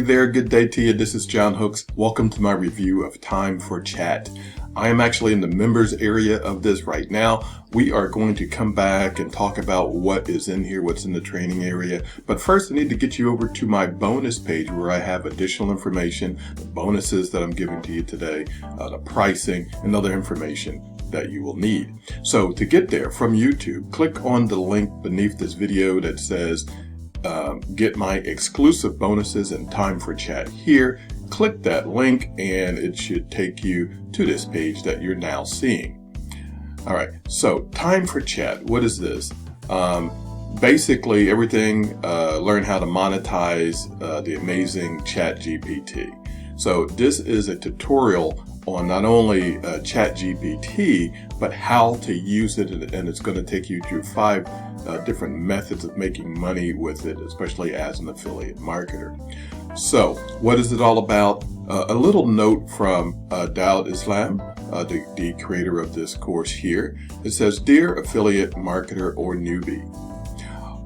there, good day to you. This is John Hooks. Welcome to my review of Time for Chat. I am actually in the members area of this right now. We are going to come back and talk about what is in here, what's in the training area. But first, I need to get you over to my bonus page where I have additional information, the bonuses that I'm giving to you today, the pricing, and other information that you will need. So to get there from YouTube, click on the link beneath this video that says get my exclusive bonuses and Time for Chat here. Click that link and it should take you to this page that you're now seeing. All right, so Time for Chat, what is this? Basically everything, learn how to monetize the amazing ChatGPT. So this is a tutorial on not only ChatGPT, but how to use it, and it's going to take you through 5 different methods of making money with it, especially as an affiliate marketer. So what is it all about? A little note from Daud Islam, the creator of this course here. It says, "Dear affiliate marketer or newbie,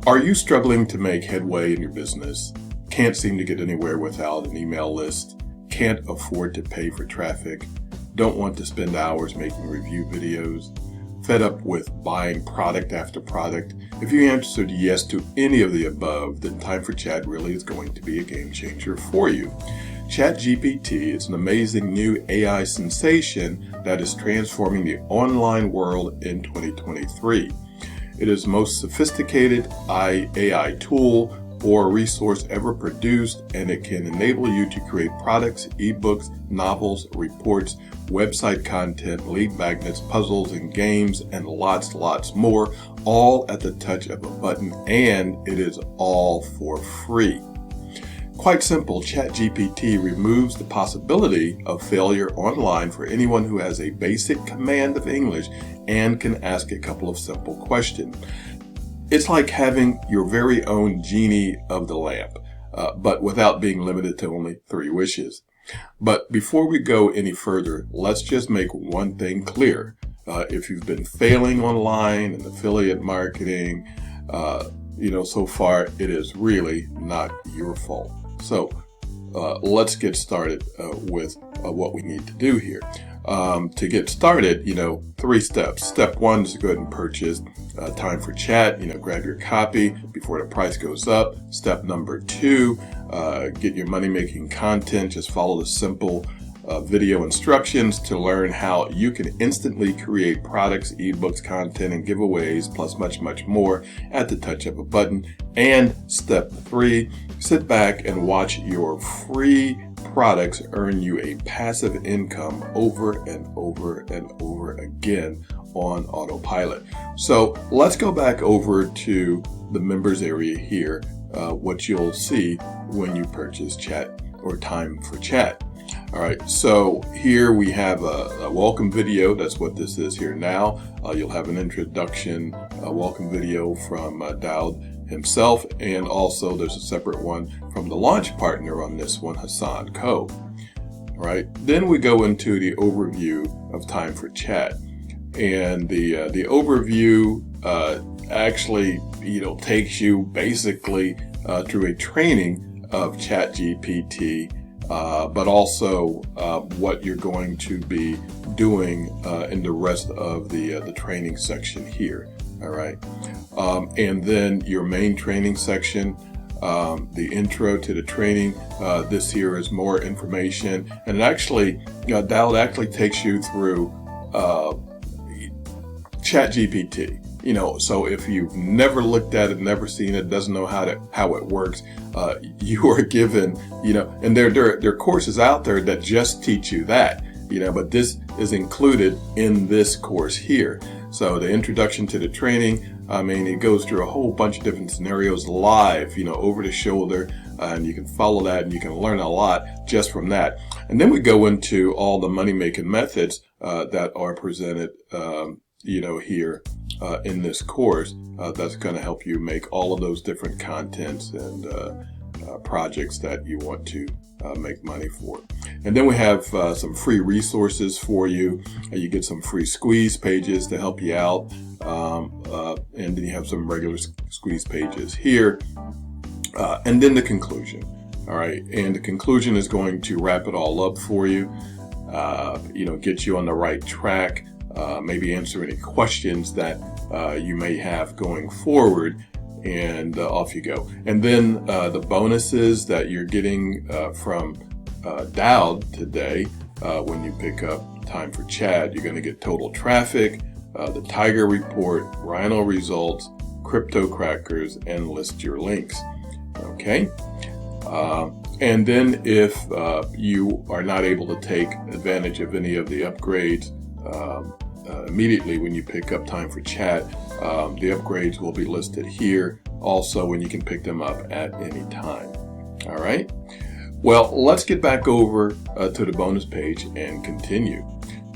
are you struggling to make headway in your business? Can't seem to get anywhere without an email list? Can't afford to pay for traffic? Don't want to spend hours making review videos? Fed up with buying product after product?" If you answered yes to any of the above, then Time for Chat really is going to be a game changer for you. ChatGPT is an amazing new AI sensation that is transforming the online world in 2023. It is the most sophisticated AI tool or resource ever produced, and it can enable you to create products, ebooks, novels, reports, website content, lead magnets, puzzles, and games, and lots more, all at the touch of a button, and it is all for free. Quite simple, ChatGPT removes the possibility of failure online for anyone who has a basic command of English and can ask a couple of simple questions. It's like having your very own genie of the lamp, but without being limited to only 3 wishes. But before we go any further, let's just make one thing clear. If you've been failing online in affiliate marketing, so far, it is really not your fault. So let's get started with what we need to do here. To get started, 3 steps. Step 1 is to go ahead and purchase Time for Chat. Grab your copy before the price goes up. Step number 2, get your money-making content. Just follow the simple video instructions to learn how you can instantly create products, ebooks, content, and giveaways, plus much more at the touch of a button. And step 3, sit back and watch your free products earn you a passive income over and over again on autopilot. So let's go back over to the members area here, what you'll see when you purchase Chat or Time for Chat. All right, so here we have a welcome video. That's what this is here now. You'll have an introduction, a welcome video from Daud himself, and also there's a separate one from the launch partner on this one, Hassan Co. All right, then we go into the overview of Time for Chat, and the overview actually takes you basically through a training of ChatGPT, but also what you're going to be doing in the rest of the training section here. All right, and then your main training section, the intro to the training. This here is more information, and actually, Daud actually takes you through ChatGPT. So if you've never looked at it, never seen it, doesn't know how it works, you are given, and there are courses out there that just teach you that, but this is included in this course here. So the introduction to the training, it goes through a whole bunch of different scenarios live, over the shoulder, and you can follow that and you can learn a lot just from that. And then we go into all the money-making methods that are presented, here in this course that's going to help you make all of those different contents and projects that you want to make money for. And then we have some free resources for you. You get some free squeeze pages to help you out, and then you have some regular squeeze pages here, and then the conclusion. All right, and the conclusion is going to wrap it all up for you, get you on the right track, maybe answer any questions that you may have going forward, and off you go. And then the bonuses that you're getting from Dowd today, when you pick up Time for Chat, you're going to get total traffic, the Tiger Report, Rhino results, crypto crackers, and list your links. Okay. And then if you are not able to take advantage of any of the upgrades immediately when you pick up Time for Chat, the upgrades will be listed here also, when you can pick them up at any time. All right. Well, let's get back over to the bonus page and continue.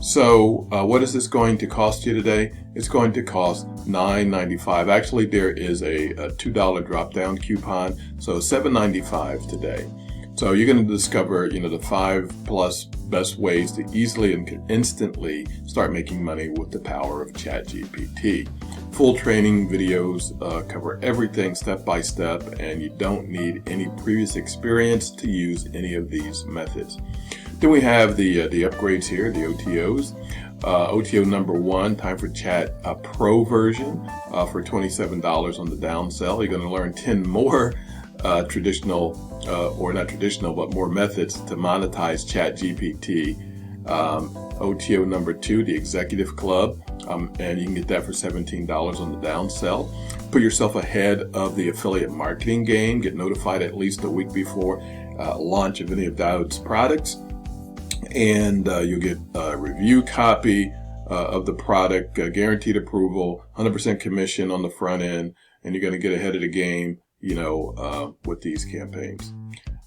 So what is this going to cost you today? It's going to cost $9.95. Actually, there is a $2 drop down coupon, so $7.95 today. So you're going to discover, the 5+ best ways to easily and instantly start making money with the power of ChatGPT. Full training videos cover everything step by step, and you don't need any previous experience to use any of these methods. Then we have the upgrades here, the OTOs. OTO number 1, Time for Chat Pro version for $27 on the downsell. You're going to learn 10 more traditional, or not traditional, but more methods to monetize ChatGPT. OTO number 2, the Executive Club, and you can get that for $17 on the downsell. Put yourself ahead of the affiliate marketing game. Get notified at least a week before launch of any of Dowd's products. And you'll get a review copy of the product, guaranteed approval, 100% commission on the front end, and you're going to get ahead of the game, with these campaigns.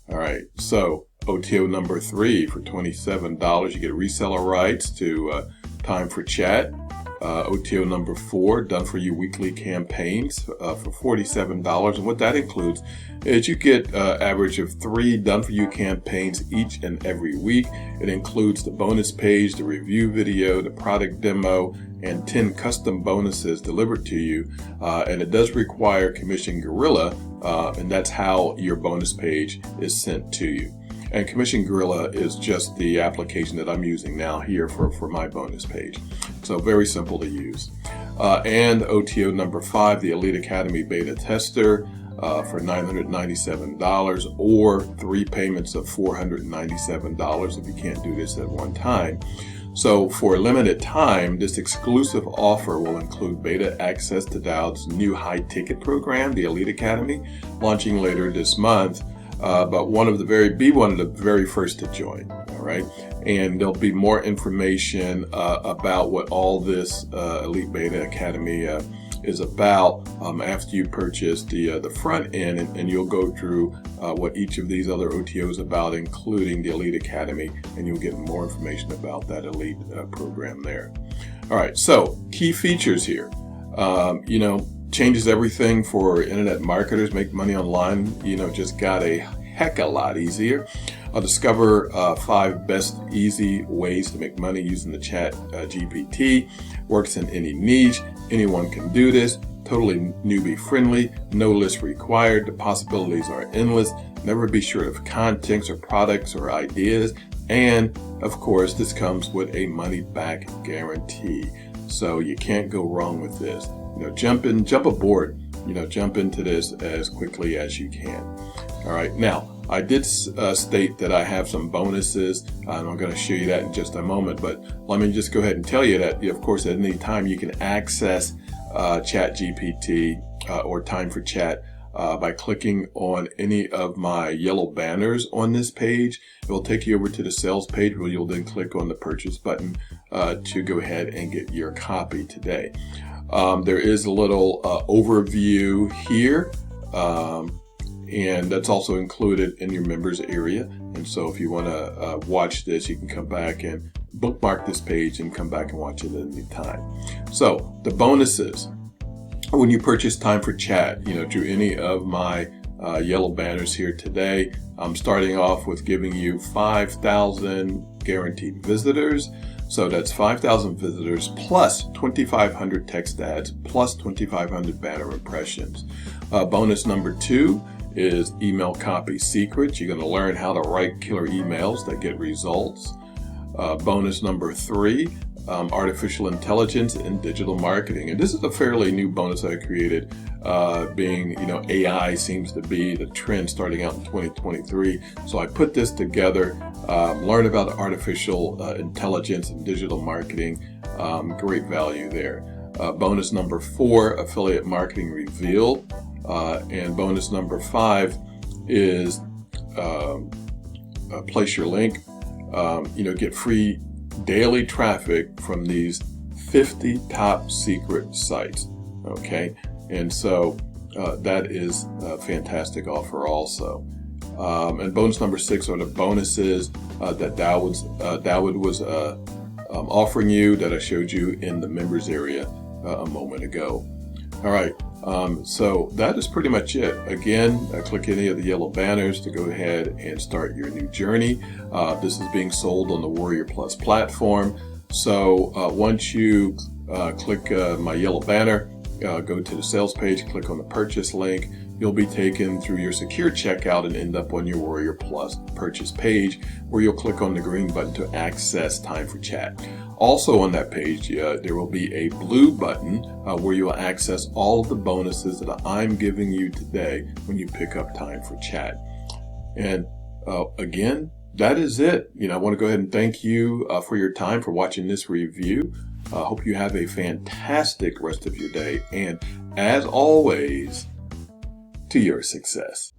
All right, so OTO number 3 for $27, you get reseller rights to Time for Chat. OTO number 4, done for you weekly campaigns for $47. And what that includes is you get average of 3 done for you campaigns each and every week. It includes the bonus page, the review video, the product demo, and 10 custom bonuses delivered to you. And it does require Commission Gorilla, and that's how your bonus page is sent to you. And Commission Gorilla is just the application that I'm using now here for my bonus page. So very simple to use. And OTO number 5, the Elite Academy Beta Tester for $997, or 3 payments of $497 if you can't do this at one time. So for a limited time, this exclusive offer will include beta access to Dowd's new high-ticket program, the Elite Academy, launching later this month. But be one of the very first to join. All right, and there'll be more information about what all this Elite Beta Academy is about after you purchase the front end, and you'll go through what each of these other OTOs is about, including the Elite Academy, and you'll get more information about that Elite program there. All right, so key features here. Changes everything for internet marketers. Make money online, just got a heck a lot easier. I'll discover 5 best easy ways to make money using the Chat GPT. Works in any niche. Anyone can do this. Totally newbie friendly. No list required. The possibilities are endless. Never be short of contents or products or ideas. And of course, this comes with a money back guarantee. So you can't go wrong with this. Jump aboard, jump into this as quickly as you can. All right. Now, I did state that I have some bonuses, and I'm going to show you that in just a moment. But let me just go ahead and tell you that, of course, at any time you can access ChatGPT or Time for Chat by clicking on any of my yellow banners on this page. It will take you over to the sales page, where you'll then click on the purchase button to go ahead and get your copy today. There is a little overview here, and that's also included in your members area. And so if you want to watch this, you can come back and bookmark this page and come back and watch it at any time. So the bonuses, when you purchase Time for Chat, through any of my yellow banners here today, I'm starting off with giving you 5,000 guaranteed visitors. So that's 5,000 visitors plus 2,500 text ads plus 2,500 banner impressions. Bonus number 2 is email copy secrets. You're going to learn how to write killer emails that get results. Bonus number 3, artificial intelligence in digital marketing. And this is a fairly new bonus I created, being, AI seems to be the trend starting out in 2023. So I put this together, learn about artificial intelligence in digital marketing. Great value there. Bonus number 4, affiliate marketing reveal. And bonus number 5 is place your link. Get free daily traffic from these 50 top secret sites. Okay, and so that is a fantastic offer also. And bonus number 6 are the bonuses that Dawood was offering you, that I showed you in the members area a moment ago. All right, so that is pretty much it. Again, click any of the yellow banners to go ahead and start your new journey. This is being sold on the Warrior Plus platform. So once you click my yellow banner, go to the sales page, click on the purchase link, you'll be taken through your secure checkout and end up on your Warrior Plus purchase page, where you'll click on the green button to access Time for Chat. Also on that page, there will be a blue button where you will access all of the bonuses that I'm giving you today when you pick up Time for Chat. And again, that is it. I want to go ahead and thank you for your time, for watching this review. I hope you have a fantastic rest of your day. And as always, to your success.